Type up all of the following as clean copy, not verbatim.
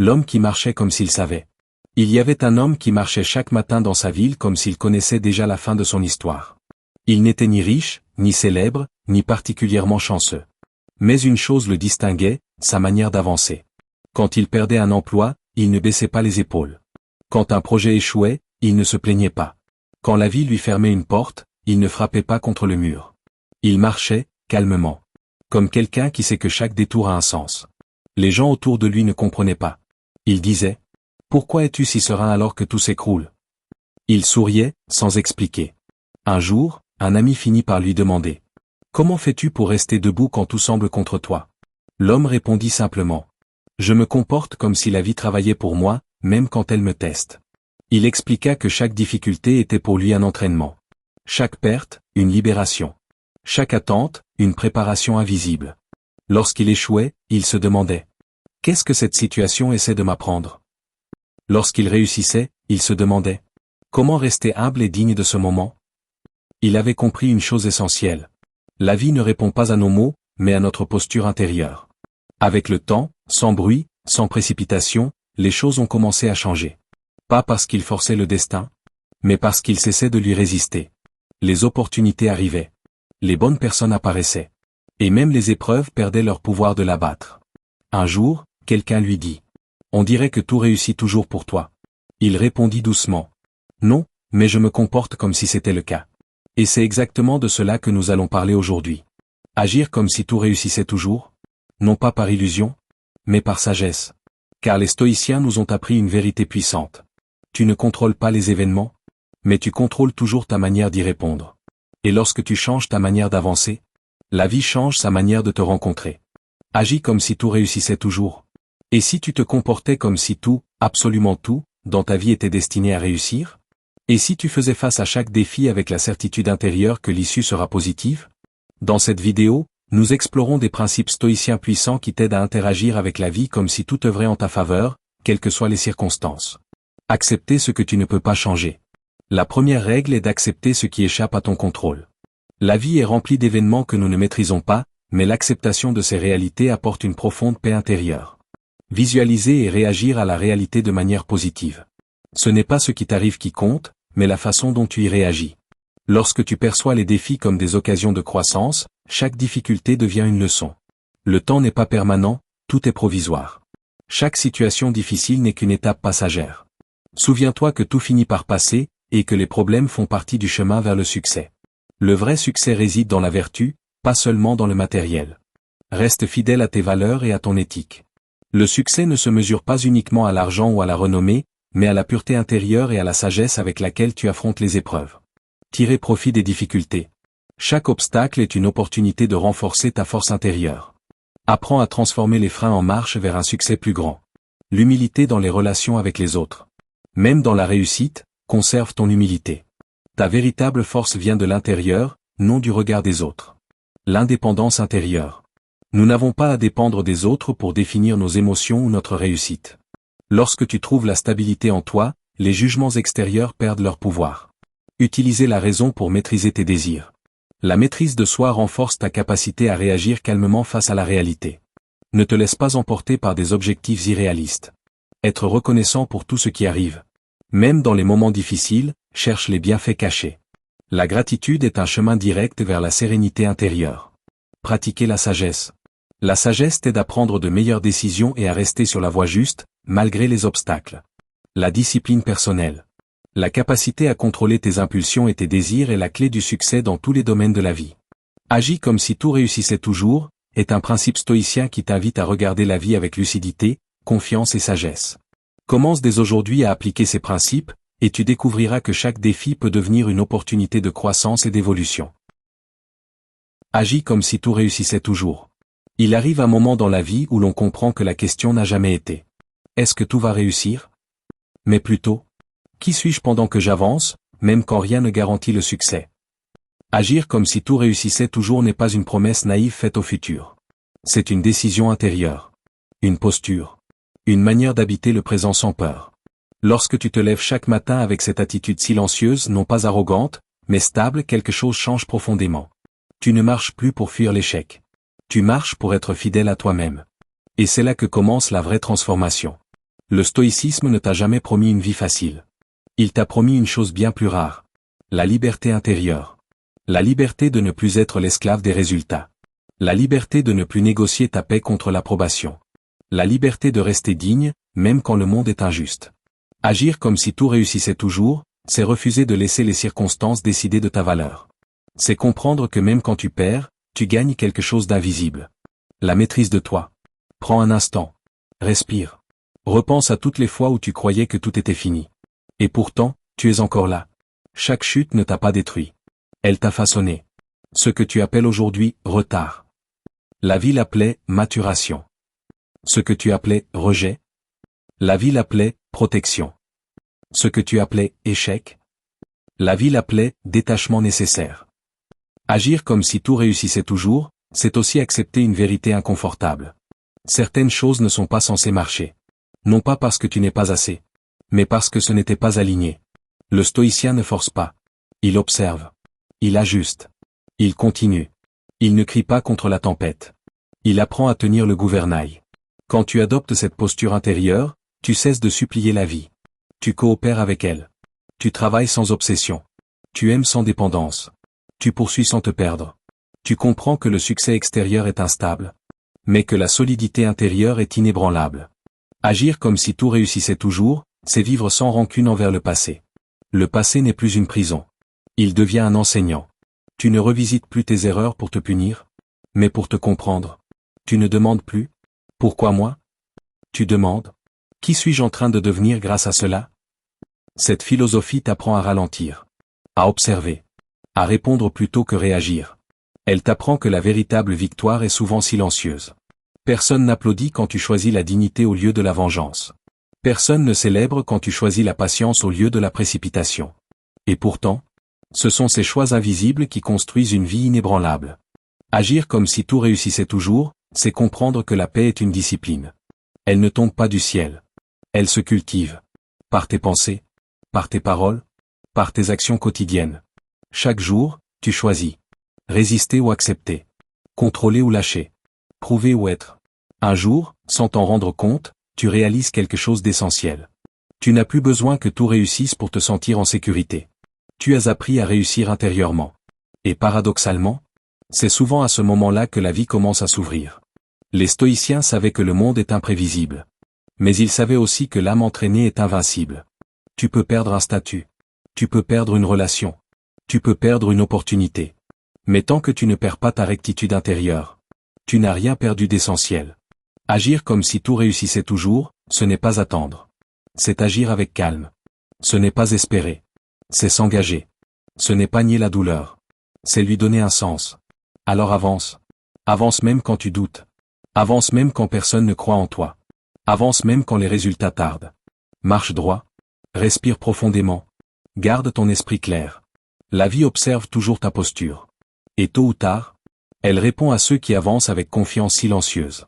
L'homme qui marchait comme s'il savait. Il y avait un homme qui marchait chaque matin dans sa ville comme s'il connaissait déjà la fin de son histoire. Il n'était ni riche, ni célèbre, ni particulièrement chanceux. Mais une chose le distinguait, sa manière d'avancer. Quand il perdait un emploi, il ne baissait pas les épaules. Quand un projet échouait, il ne se plaignait pas. Quand la vie lui fermait une porte, il ne frappait pas contre le mur. Il marchait, calmement. Comme quelqu'un qui sait que chaque détour a un sens. Les gens autour de lui ne comprenaient pas. Il disait « Pourquoi es-tu si serein alors que tout s'écroule ?» Il souriait, sans expliquer. Un jour, un ami finit par lui demander « Comment fais-tu pour rester debout quand tout semble contre toi ?» L'homme répondit simplement « Je me comporte comme si la vie travaillait pour moi, même quand elle me teste. » Il expliqua que chaque difficulté était pour lui un entraînement. Chaque perte, une libération. Chaque attente, une préparation invisible. Lorsqu'il échouait, il se demandait « Qu'est-ce que cette situation essaie de m'apprendre ?» Lorsqu'il réussissait, il se demandait « Comment rester humble et digne de ce moment ?» Il avait compris une chose essentielle. La vie ne répond pas à nos mots, mais à notre posture intérieure. Avec le temps, sans bruit, sans précipitation, les choses ont commencé à changer. Pas parce qu'il forçait le destin, mais parce qu'il cessait de lui résister. Les opportunités arrivaient. Les bonnes personnes apparaissaient. Et même les épreuves perdaient leur pouvoir de l'abattre. Un jour, quelqu'un lui dit « On dirait que tout réussit toujours pour toi. » Il répondit doucement « Non, mais je me comporte comme si c'était le cas. » Et c'est exactement de cela que nous allons parler aujourd'hui. Agir comme si tout réussissait toujours, non pas par illusion, mais par sagesse. Car les stoïciens nous ont appris une vérité puissante. Tu ne contrôles pas les événements, mais tu contrôles toujours ta manière d'y répondre. Et lorsque tu changes ta manière d'avancer, la vie change sa manière de te rencontrer. Agis comme si tout réussissait toujours. Et si tu te comportais comme si tout, absolument tout, dans ta vie était destiné à réussir? Et si tu faisais face à chaque défi avec la certitude intérieure que l'issue sera positive? Dans cette vidéo, nous explorons des principes stoïciens puissants qui t'aident à interagir avec la vie comme si tout œuvrait en ta faveur, quelles que soient les circonstances. Accepter ce que tu ne peux pas changer. La première règle est d'accepter ce qui échappe à ton contrôle. La vie est remplie d'événements que nous ne maîtrisons pas, mais l'acceptation de ces réalités apporte une profonde paix intérieure. Visualiser et réagir à la réalité de manière positive. Ce n'est pas ce qui t'arrive qui compte, mais la façon dont tu y réagis. Lorsque tu perçois les défis comme des occasions de croissance, chaque difficulté devient une leçon. Le temps n'est pas permanent, tout est provisoire. Chaque situation difficile n'est qu'une étape passagère. Souviens-toi que tout finit par passer, et que les problèmes font partie du chemin vers le succès. Le vrai succès réside dans la vertu, pas seulement dans le matériel. Reste fidèle à tes valeurs et à ton éthique. Le succès ne se mesure pas uniquement à l'argent ou à la renommée, mais à la pureté intérieure et à la sagesse avec laquelle tu affrontes les épreuves. Tirer profit des difficultés. Chaque obstacle est une opportunité de renforcer ta force intérieure. Apprends à transformer les freins en marche vers un succès plus grand. L'humilité dans les relations avec les autres. Même dans la réussite, conserve ton humilité. Ta véritable force vient de l'intérieur, non du regard des autres. L'indépendance intérieure. Nous n'avons pas à dépendre des autres pour définir nos émotions ou notre réussite. Lorsque tu trouves la stabilité en toi, les jugements extérieurs perdent leur pouvoir. Utiliser la raison pour maîtriser tes désirs. La maîtrise de soi renforce ta capacité à réagir calmement face à la réalité. Ne te laisse pas emporter par des objectifs irréalistes. Être reconnaissant pour tout ce qui arrive. Même dans les moments difficiles, cherche les bienfaits cachés. La gratitude est un chemin direct vers la sérénité intérieure. Pratiquer la sagesse. La sagesse t'aide à prendre de meilleures décisions et à rester sur la voie juste, malgré les obstacles. La discipline personnelle. La capacité à contrôler tes impulsions et tes désirs est la clé du succès dans tous les domaines de la vie. Agis comme si tout réussissait toujours, est un principe stoïcien qui t'invite à regarder la vie avec lucidité, confiance et sagesse. Commence dès aujourd'hui à appliquer ces principes, et tu découvriras que chaque défi peut devenir une opportunité de croissance et d'évolution. Agis comme si tout réussissait toujours. Il arrive un moment dans la vie où l'on comprend que la question n'a jamais été « Est-ce que tout va réussir ?» Mais plutôt « Qui suis-je pendant que j'avance, même quand rien ne garantit le succès ?» Agir comme si tout réussissait toujours n'est pas une promesse naïve faite au futur. C'est une décision intérieure. Une posture. Une manière d'habiter le présent sans peur. Lorsque tu te lèves chaque matin avec cette attitude silencieuse, non pas arrogante, mais stable, quelque chose change profondément. Tu ne marches plus pour fuir l'échec. Tu marches pour être fidèle à toi-même. Et c'est là que commence la vraie transformation. Le stoïcisme ne t'a jamais promis une vie facile. Il t'a promis une chose bien plus rare. La liberté intérieure. La liberté de ne plus être l'esclave des résultats. La liberté de ne plus négocier ta paix contre l'approbation. La liberté de rester digne, même quand le monde est injuste. Agir comme si tout réussissait toujours, c'est refuser de laisser les circonstances décider de ta valeur. C'est comprendre que même quand tu perds, tu gagnes quelque chose d'invisible. La maîtrise de toi. Prends un instant. Respire. Repense à toutes les fois où tu croyais que tout était fini. Et pourtant, tu es encore là. Chaque chute ne t'a pas détruit. Elle t'a façonné. Ce que tu appelles aujourd'hui retard. La vie l'appelait maturation. Ce que tu appelais rejet. La vie l'appelait protection. Ce que tu appelais échec. La vie l'appelait détachement nécessaire. Agir comme si tout réussissait toujours, c'est aussi accepter une vérité inconfortable. Certaines choses ne sont pas censées marcher. Non pas parce que tu n'es pas assez, mais parce que ce n'était pas aligné. Le stoïcien ne force pas. Il observe. Il ajuste. Il continue. Il ne crie pas contre la tempête. Il apprend à tenir le gouvernail. Quand tu adoptes cette posture intérieure, tu cesses de supplier la vie. Tu coopères avec elle. Tu travailles sans obsession. Tu aimes sans dépendance. Tu poursuis sans te perdre. Tu comprends que le succès extérieur est instable, mais que la solidité intérieure est inébranlable. Agir comme si tout réussissait toujours, c'est vivre sans rancune envers le passé. Le passé n'est plus une prison. Il devient un enseignant. Tu ne revisites plus tes erreurs pour te punir, mais pour te comprendre. Tu ne demandes plus « Pourquoi moi ?» Tu demandes « Qui suis-je en train de devenir grâce à cela ?» Cette philosophie t'apprend à ralentir, à observer, à répondre plutôt que réagir. Elle t'apprend que la véritable victoire est souvent silencieuse. Personne n'applaudit quand tu choisis la dignité au lieu de la vengeance. Personne ne célèbre quand tu choisis la patience au lieu de la précipitation. Et pourtant, ce sont ces choix invisibles qui construisent une vie inébranlable. Agir comme si tout réussissait toujours, c'est comprendre que la paix est une discipline. Elle ne tombe pas du ciel. Elle se cultive. Par tes pensées, par tes paroles, par tes actions quotidiennes. Chaque jour, tu choisis. Résister ou accepter. Contrôler ou lâcher. Prouver ou être. Un jour, sans t'en rendre compte, tu réalises quelque chose d'essentiel. Tu n'as plus besoin que tout réussisse pour te sentir en sécurité. Tu as appris à réussir intérieurement. Et paradoxalement, c'est souvent à ce moment-là que la vie commence à s'ouvrir. Les stoïciens savaient que le monde est imprévisible. Mais ils savaient aussi que l'âme entraînée est invincible. Tu peux perdre un statut. Tu peux perdre une relation. Tu peux perdre une opportunité. Mais tant que tu ne perds pas ta rectitude intérieure, tu n'as rien perdu d'essentiel. Agir comme si tout réussissait toujours, ce n'est pas attendre. C'est agir avec calme. Ce n'est pas espérer. C'est s'engager. Ce n'est pas nier la douleur. C'est lui donner un sens. Alors avance. Avance même quand tu doutes. Avance même quand personne ne croit en toi. Avance même quand les résultats tardent. Marche droit. Respire profondément. Garde ton esprit clair. La vie observe toujours ta posture. Et tôt ou tard, elle répond à ceux qui avancent avec confiance silencieuse.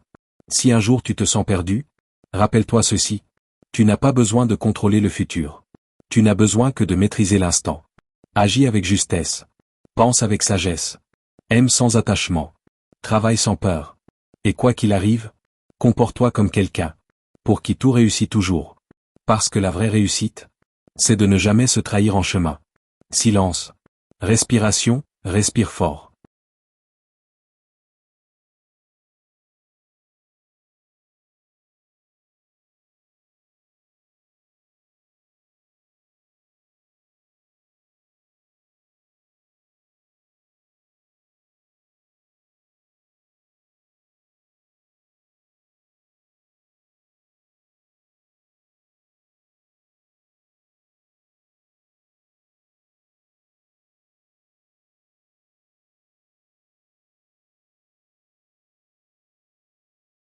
Si un jour tu te sens perdu, rappelle-toi ceci. Tu n'as pas besoin de contrôler le futur. Tu n'as besoin que de maîtriser l'instant. Agis avec justesse. Pense avec sagesse. Aime sans attachement. Travaille sans peur. Et quoi qu'il arrive, comporte-toi comme quelqu'un pour qui tout réussit toujours. Parce que la vraie réussite, c'est de ne jamais se trahir en chemin. Silence. Respiration, respire fort.